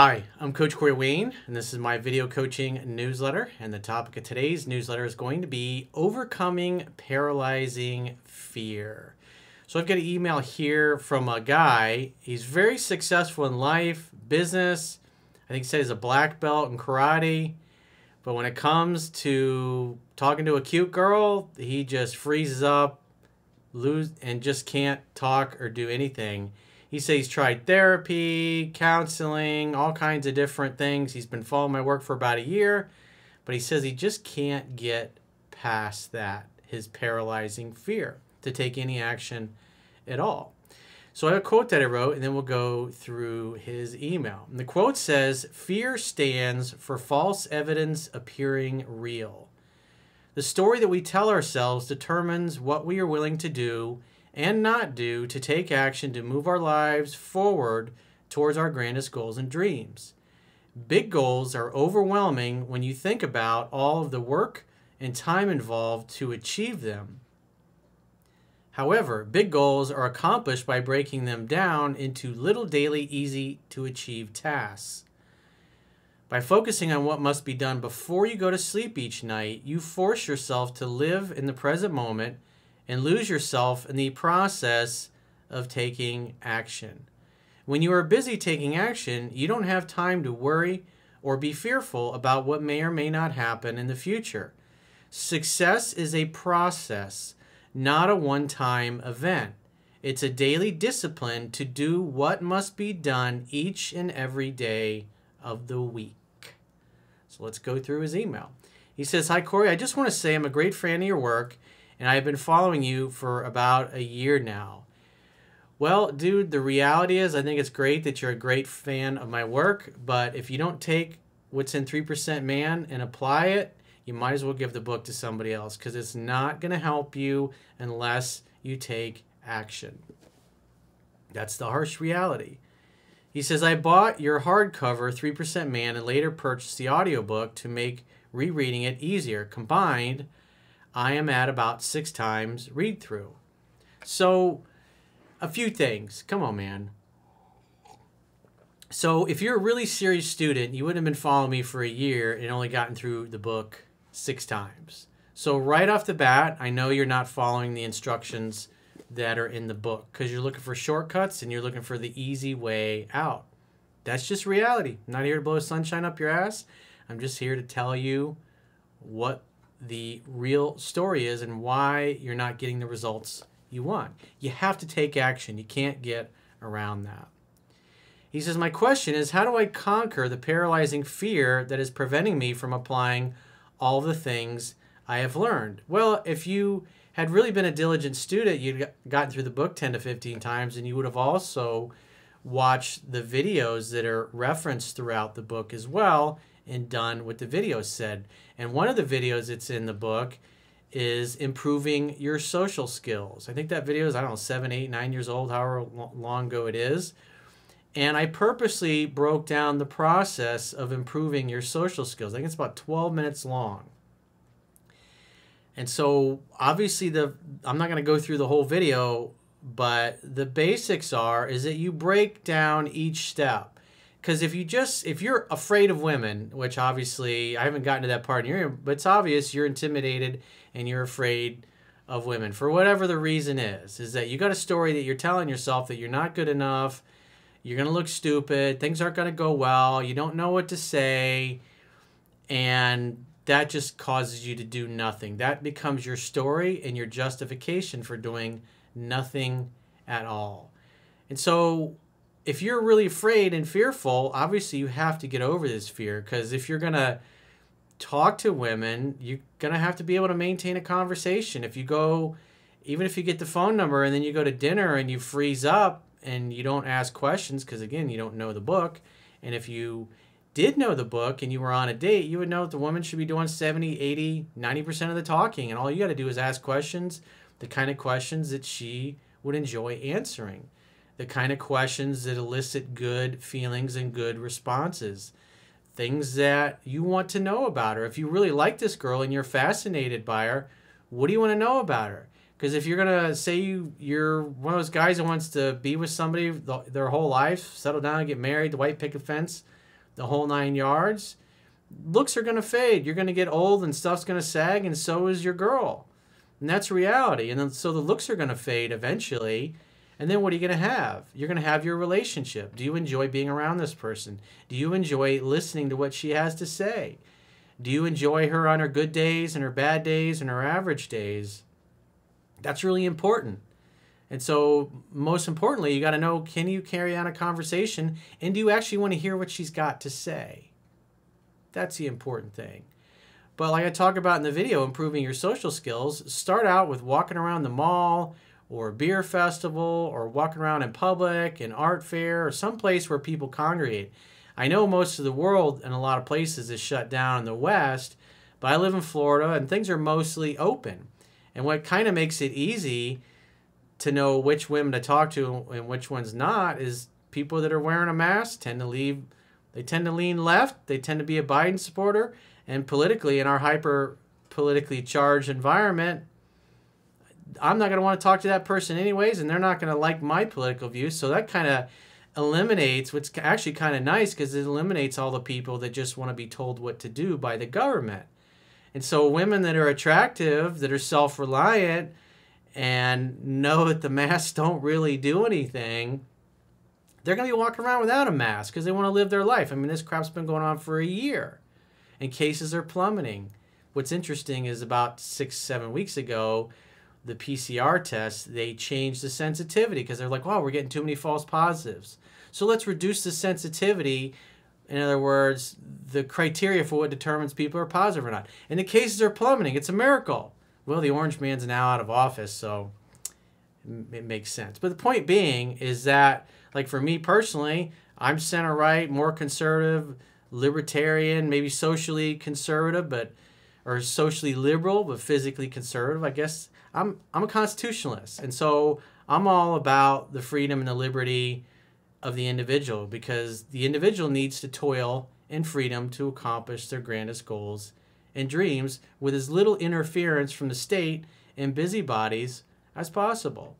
Hi, I'm Coach Corey Wayne, and this is my video coaching newsletter. And the topic of today's newsletter is going to be overcoming paralyzing fear. So I've got an email here from a guy. He's very successful in life, business. I think he says he's a black belt in karate. But when it comes to talking to a cute girl, he just freezes up, and just can't talk or do anything. He says he's tried therapy, counseling, all kinds of different things. He's been following my work for about a year, but he says he just can't get past that, his paralyzing fear, to take any action at all. So I have a quote that I wrote, and then we'll go through his email. And the quote says, "Fear stands for false evidence appearing real. The story that we tell ourselves determines what we are willing to do and not do to take action to move our lives forward towards our grandest goals and dreams. Big goals are overwhelming when you think about all of the work and time involved to achieve them. However, big goals are accomplished by breaking them down into little daily, easy-to-achieve tasks. By focusing on what must be done before you go to sleep each night, you force yourself to live in the present moment and lose yourself in the process of taking action. When you are busy taking action, you don't have time to worry or be fearful about what may or may not happen in the future. Success is a process, not a one-time event. It's a daily discipline to do what must be done each and every day of the week." So let's go through his email. He says, "Hi, Corey. I just want to say I'm a great fan of your work, and I've been following you for about a year now." Well, dude, the reality is I think it's great that you're a great fan of my work, but if you don't take what's in 3% Man and apply it, you might as well give the book to somebody else, because it's not going to help you unless you take action. That's the harsh reality. He says, "I bought your hardcover 3% Man and later purchased the audiobook to make rereading it easier. Combined, I am at about 6 times read through." So, a few things. Come on, man. So, if you're a really serious student, you wouldn't have been following me for a year and only gotten through the book 6 times. So, right off the bat, I know you're not following the instructions that are in the book because you're looking for shortcuts and you're looking for the easy way out. That's just reality. I'm not here to blow sunshine up your ass. I'm just here to tell you what the real story is and why you're not getting the results you want. You have to take action. You can't get around that. He says, "My question is, how do I conquer the paralyzing fear that is preventing me from applying all the things I have learned?" Well, if you had really been a diligent student, you'd gotten through the book 10 to 15 times, and you would have also watched the videos that are referenced throughout the book as well and done what the video said. And one of the videos that's in the book is improving your social skills. I think that video is, I don't know, 7, 8, 9 years old, however long ago it is. And I purposely broke down the process of improving your social skills. I think it's about 12 minutes long. And so obviously I'm not going to go through the whole video, but the basics is that you break down each step. Because if you're afraid of women, which obviously I haven't gotten to that part in your, but it's obvious you're intimidated and you're afraid of women for whatever the reason is that you got a story that you're telling yourself that you're not good enough, you're going to look stupid, things aren't going to go well, you don't know what to say, and that just causes you to do nothing. That becomes your story and your justification for doing nothing at all. And so if you're really afraid and fearful, obviously you have to get over this fear, because if you're going to talk to women, you're going to have to be able to maintain a conversation. If you go, even if you get the phone number and then you go to dinner and you freeze up and you don't ask questions because, again, you don't know the book. And if you did know the book and you were on a date, you would know that the woman should be doing 70, 80, 90% of the talking. And all you got to do is ask questions, the kind of questions that she would enjoy answering, the kind of questions that elicit good feelings and good responses, things that you want to know about her. If you really like this girl and you're fascinated by her, what do you want to know about her? Because if you're going to say you're one of those guys that wants to be with somebody their whole life, settle down and get married, the white picket fence, the whole 9 yards, looks are going to fade. You're going to get old and stuff's going to sag, and so is your girl. And that's reality. And then, so the looks are going to fade eventually. And then what are you going to have? You're going to have your relationship. Do you enjoy being around this person? Do you enjoy listening to what she has to say? Do you enjoy her on her good days and her bad days and her average days? That's really important. And so most importantly, you got to know, can you carry on a conversation, and do you actually want to hear what she's got to say? That's the important thing. But like I talk about in the video, improving your social skills, start out with walking around the mall or a beer festival or walking around in public, an art fair, or someplace where people congregate. I know most of the world in a lot of places is shut down in the West, but I live in Florida and things are mostly open. And what kind of makes it easy to know which women to talk to and which ones not is people that are wearing a mask tend to lean left, they tend to be a Biden supporter, and politically, in our hyper politically charged environment, I'm not going to want to talk to that person anyways, and they're not going to like my political views. So that kind of eliminates, what's actually kind of nice, because it eliminates all the people that just want to be told what to do by the government. And so women that are attractive, that are self-reliant, and know that the masks don't really do anything, they're going to be walking around without a mask because they want to live their life. I mean, this crap's been going on for a year, and cases are plummeting. What's interesting is about 6-7 weeks ago, the PCR test, they changed the sensitivity because they're like, wow, we're getting too many false positives. So let's reduce the sensitivity. In other words, the criteria for what determines people are positive or not. And the cases are plummeting. It's a miracle. Well, the orange man's now out of office, so it makes sense. But the point being is that, like for me personally, I'm center-right, more conservative, libertarian, maybe socially conservative, or socially liberal, but physically conservative. I guess I'm a constitutionalist. And so I'm all about the freedom and the liberty of the individual, because the individual needs to toil in freedom to accomplish their grandest goals and dreams with as little interference from the state and busybodies as possible.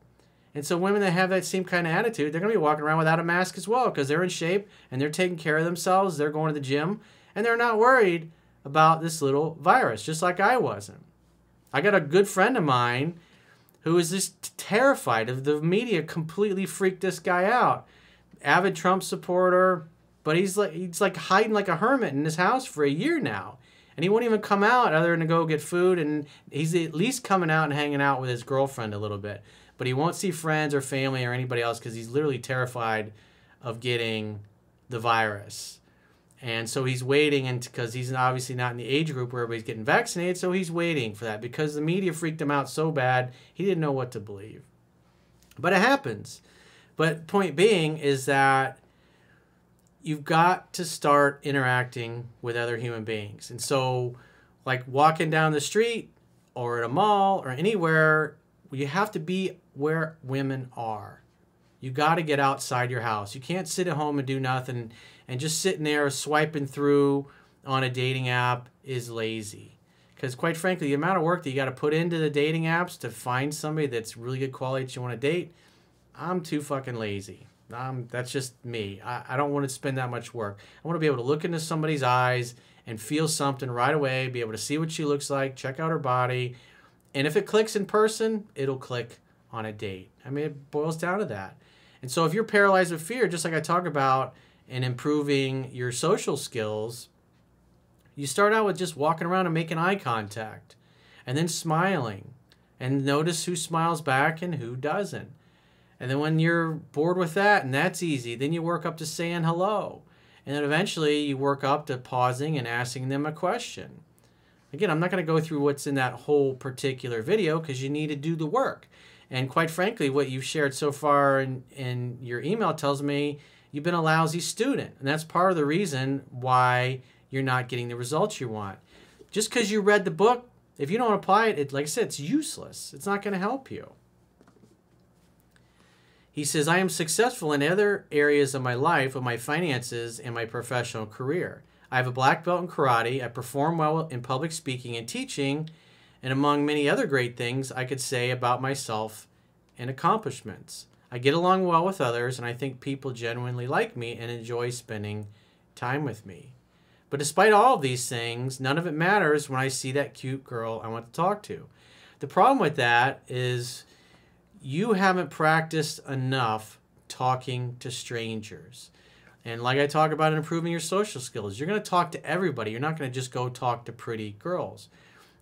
And so women that have that same kind of attitude, they're going to be walking around without a mask as well, because they're in shape and they're taking care of themselves. They're going to the gym and they're not worried about this little virus, just like I wasn't. I got a good friend of mine who is just terrified of the media. Completely freaked this guy out. Avid Trump supporter, but he's like hiding like a hermit in his house for a year now. And he won't even come out other than to go get food. And he's at least coming out and hanging out with his girlfriend a little bit. But he won't see friends or family or anybody else because he's literally terrified of getting the virus. And so he's waiting, and because he's obviously not in the age group where everybody's getting vaccinated, so he's waiting for that because the media freaked him out so bad he didn't know what to believe. But it happens. But point being is that you've got to start interacting with other human beings. And so, like walking down the street or at a mall or anywhere, you have to be where women are. You got to get outside your house. You can't sit at home and do nothing, and just sitting there swiping through on a dating app is lazy. Because quite frankly, the amount of work that you got to put into the dating apps to find somebody that's really good quality that you want to date, I'm too fucking lazy. That's just me. I don't want to spend that much work. I want to be able to look into somebody's eyes and feel something right away, be able to see what she looks like, check out her body. And if it clicks in person, it'll click on a date. I mean, it boils down to that. And so if you're paralyzed with fear, just like I talk about in improving your social skills, you start out with just walking around and making eye contact and then smiling, and notice who smiles back and who doesn't. And then when you're bored with that, and that's easy, then you work up to saying hello. And then eventually you work up to pausing and asking them a question. Again, I'm not going to go through what's in that whole particular video because you need to do the work. And quite frankly, what you've shared so far in your email tells me you've been a lousy student. And that's part of the reason why you're not getting the results you want. Just because you read the book, if you don't apply it, like I said, it's useless. It's not going to help you. He says, I am successful in other areas of my life with my finances and my professional career. I have a black belt in karate. I perform well in public speaking and teaching. And among many other great things I could say about myself and accomplishments. I get along well with others, and I think people genuinely like me and enjoy spending time with me. But despite all of these things, none of it matters when I see that cute girl I want to talk to. The problem with that is you haven't practiced enough talking to strangers. And like I talk about in improving your social skills, you're going to talk to everybody. You're not going to just go talk to pretty girls.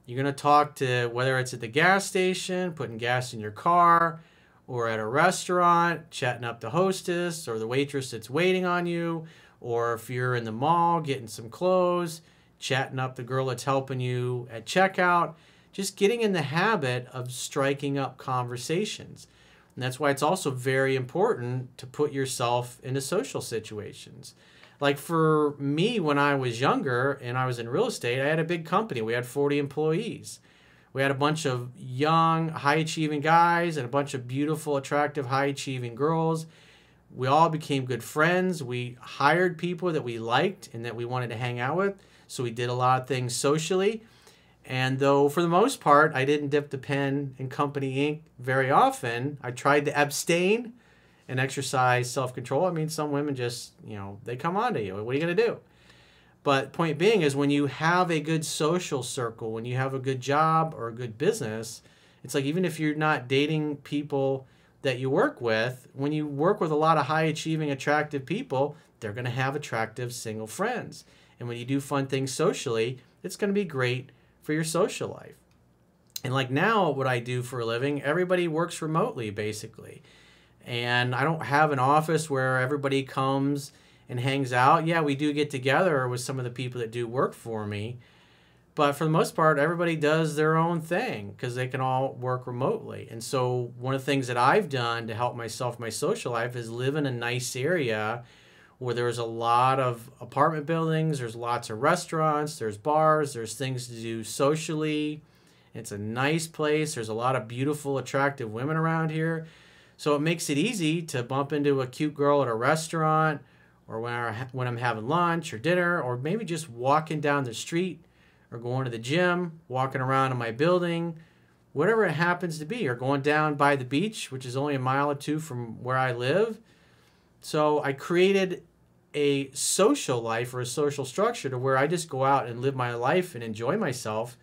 You're going to talk to, whether it's at the gas station, putting gas in your car, or at a restaurant, chatting up the hostess or the waitress that's waiting on you, or if you're in the mall getting some clothes, chatting up the girl that's helping you at checkout, just getting in the habit of striking up conversations. And that's why it's also very important to put yourself into social situations. Like for me, when I was younger and I was in real estate, I had a big company. We had 40 employees. We had a bunch of young, high-achieving guys and a bunch of beautiful, attractive, high-achieving girls. We all became good friends. We hired people that we liked and that we wanted to hang out with. So we did a lot of things socially. And though for the most part, I didn't dip the pen in company ink very often, I tried to abstain and exercise self-control. I mean, some women just, they come on to you. What are you going to do? But point being is when you have a good social circle, when you have a good job or a good business, it's like even if you're not dating people that you work with, when you work with a lot of high-achieving, attractive people, they're going to have attractive single friends. And when you do fun things socially, it's going to be great for your social life. And like now, what I do for a living, everybody works remotely, basically. And I don't have an office where everybody comes and hangs out. Yeah, we do get together with some of the people that do work for me. But for the most part, everybody does their own thing because they can all work remotely. And so one of the things that I've done to help myself, my social life, is live in a nice area where there's a lot of apartment buildings, there's lots of restaurants, there's bars, there's things to do socially. It's a nice place. There's a lot of beautiful, attractive women around here. So it makes it easy to bump into a cute girl at a restaurant or when I'm having lunch or dinner, or maybe just walking down the street or going to the gym, walking around in my building, whatever it happens to be, or going down by the beach, which is only a mile or two from where I live. So I created a social life or a social structure to where I just go out and live my life and enjoy myself.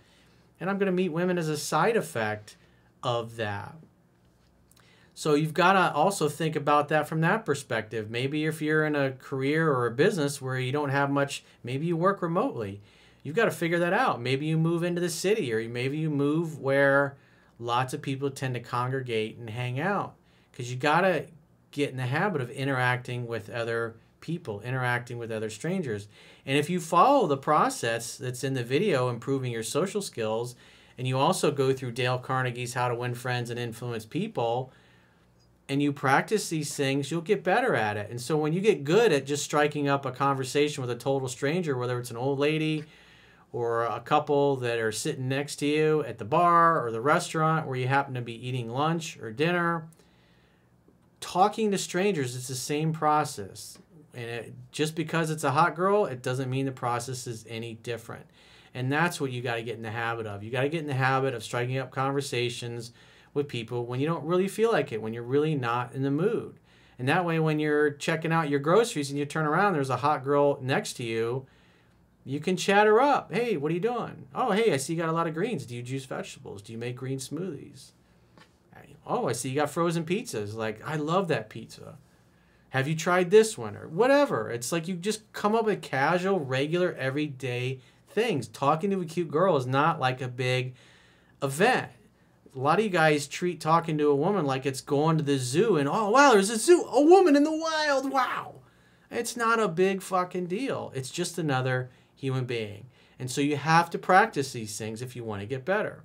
And I'm going to meet women as a side effect of that. So you've got to also think about that from that perspective. Maybe if you're in a career or a business where you don't have much, maybe you work remotely. You've got to figure that out. Maybe you move into the city, or maybe you move where lots of people tend to congregate and hang out. Because you got to get in the habit of interacting with other people, interacting with other strangers. And if you follow the process that's in the video, improving your social skills, and you also go through Dale Carnegie's How to Win Friends and Influence People, and you practice these things, you'll get better at it. And so when you get good at just striking up a conversation with a total stranger, whether it's an old lady or a couple that are sitting next to you at the bar or the restaurant where you happen to be eating lunch or dinner, talking to strangers, it's the same process. And just because it's a hot girl, it doesn't mean the process is any different. And that's what you got to get in the habit of. You got to get in the habit of striking up conversations with people when you don't really feel like it, when you're really not in the mood. And that way, when you're checking out your groceries and you turn around, there's a hot girl next to you, you can chat her up. Hey, what are you doing? Oh, hey, I see you got a lot of greens. Do you juice vegetables? Do you make green smoothies? Oh, I see you got frozen pizzas. Like, I love that pizza. Have you tried this one? Or whatever. It's like you just come up with casual, regular, everyday things. Talking to a cute girl is not like a big event. A lot of you guys treat talking to a woman like it's going to the zoo and, oh, wow, there's a zoo, a woman in the wild, wow. It's not a big fucking deal. It's just another human being. And so you have to practice these things if you want to get better.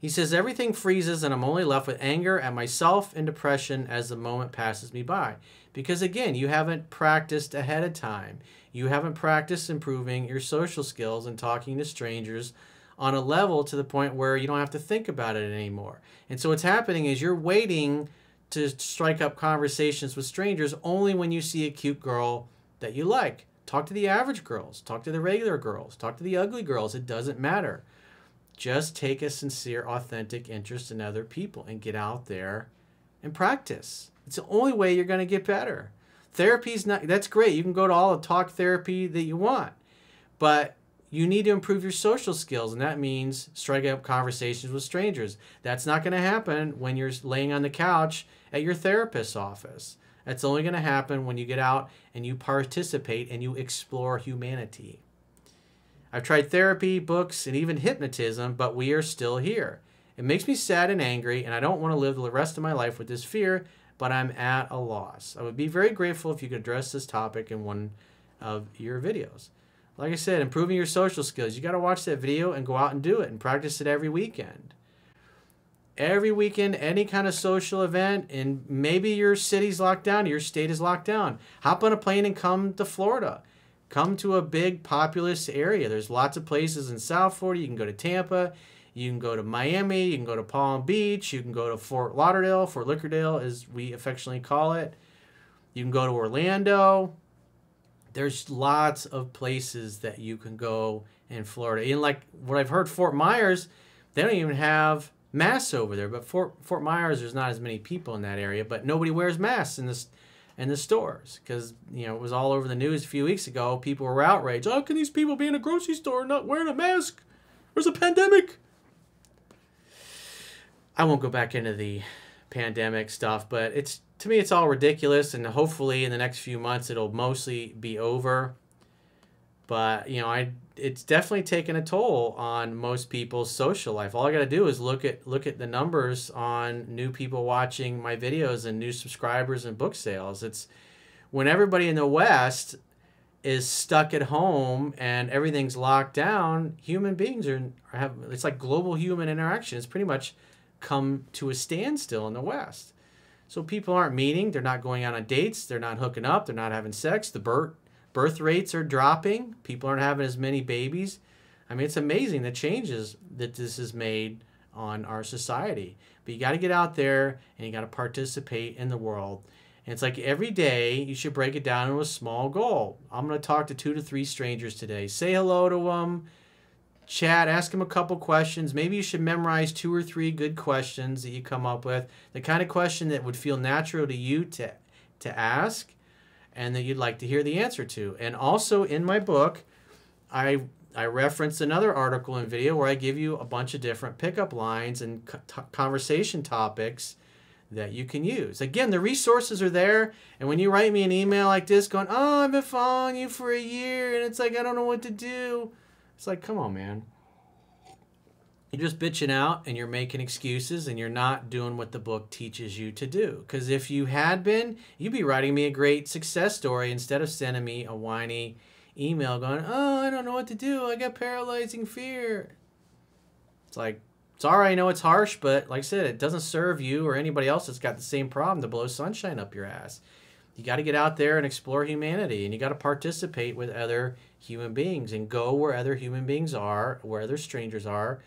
He says, everything freezes and I'm only left with anger at myself and depression as the moment passes me by. Because again, you haven't practiced ahead of time. You haven't practiced improving your social skills and talking to strangers on a level to the point where you don't have to think about it anymore. And so what's happening is you're waiting to strike up conversations with strangers only when you see a cute girl that you like. Talk to the average girls. Talk to the regular girls. Talk to the ugly girls. It doesn't matter. Just take a sincere, authentic interest in other people and get out there and practice. It's the only way you're going to get better. Therapy's not, that's great. You can go to all the talk therapy that you want, but you need to improve your social skills, and that means striking up conversations with strangers. That's not going to happen when you're laying on the couch at your therapist's office. That's only going to happen when you get out and you participate and you explore humanity. I've tried therapy, books, and even hypnotism, but we are still here. It makes me sad and angry, and I don't want to live the rest of my life with this fear, but I'm at a loss. I would be very grateful if you could address this topic in one of your videos. Like I said, improving your social skills. You got to watch that video and go out and do it and practice it every weekend. Every weekend, any kind of social event, and maybe your city's locked down, your state is locked down. Hop on a plane and come to Florida. Come to a big populous area. There's lots of places in South Florida. You can go to Tampa. You can go to Miami. You can go to Palm Beach. You can go to Fort Lauderdale, Fort Lauderdale, as we affectionately call it. You can go to Orlando. There's lots of places that you can go in Florida. And like what I've heard, Fort Myers, they don't even have masks over there. But Fort Myers, there's not as many people in that area. But nobody wears masks in the stores because, you know, it was all over the news a few weeks ago. People were outraged. How can these people be in a grocery store not wearing a mask? There's a pandemic. I won't go back into the pandemic stuff, but to me it's all ridiculous, and hopefully in the next few months it'll mostly be over. But you know, it's definitely taken a toll on most people's social life. All I got to do is look at the numbers on new people watching my videos and new subscribers and book sales. It's when everybody in the West is stuck at home and everything's locked down, human beings it's like global human interaction. It's pretty much come to a standstill in the West. So people aren't meeting, they're not going out on dates, they're not hooking up, they're not having sex, the birth rates are dropping, people aren't having as many babies. I mean, it's amazing the changes that this has made on our society. But you got to get out there and you got to participate in the world. And it's like every day you should break it down into a small goal. I'm going to talk to 2 to 3 strangers today. Say hello to them. Chat, ask them a couple questions. Maybe you should memorize 2 or 3 good questions that you come up with. The kind of question that would feel natural to you to ask and that you'd like to hear the answer to. And also in my book, I reference another article and video where I give you a bunch of different pickup lines and conversation topics that you can use. Again, the resources are there. And when you write me an email like this going, oh, I've been following you for a year and it's like, I don't know what to do. It's like, come on, man. You're just bitching out and you're making excuses and you're not doing what the book teaches you to do. Because if you had been, you'd be writing me a great success story instead of sending me a whiny email going, oh, I don't know what to do. I got paralyzing fear. It's like, sorry, I know it's harsh, but like I said, it doesn't serve you or anybody else that's got the same problem to blow sunshine up your ass. You got to get out there and explore humanity, and you got to participate with other human beings and go where other human beings are, where other strangers are,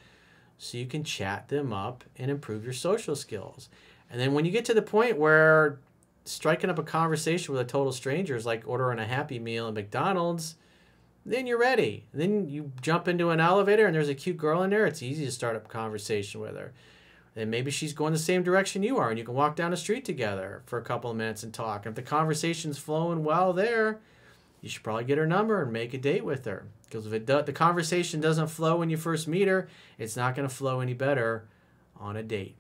so you can chat them up and improve your social skills. And then when you get to the point where striking up a conversation with a total stranger is like ordering a Happy Meal at McDonald's, then you're ready. Then you jump into an elevator and there's a cute girl in there. It's easy to start up a conversation with her. Then maybe she's going the same direction you are and you can walk down the street together for a couple of minutes and talk. And if the conversation's flowing well there, you should probably get her number and make a date with her. Because if the conversation doesn't flow when you first meet her, it's not going to flow any better on a date.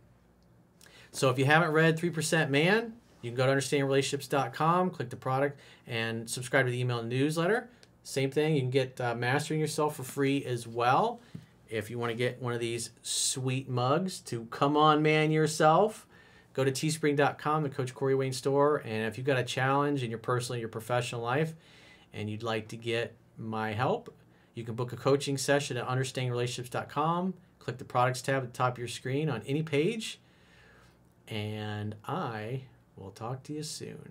So if you haven't read 3% Man, you can go to understandingrelationships.com, click the product, and subscribe to the email newsletter. Same thing, you can get Mastering Yourself for free as well. If you want to get one of these sweet mugs to come on man yourself, go to teespring.com, the Coach Corey Wayne store. And if you've got a challenge in your personal, your professional life, and you'd like to get my help, you can book a coaching session at understandingrelationships.com. Click the products tab at the top of your screen on any page. And I will talk to you soon.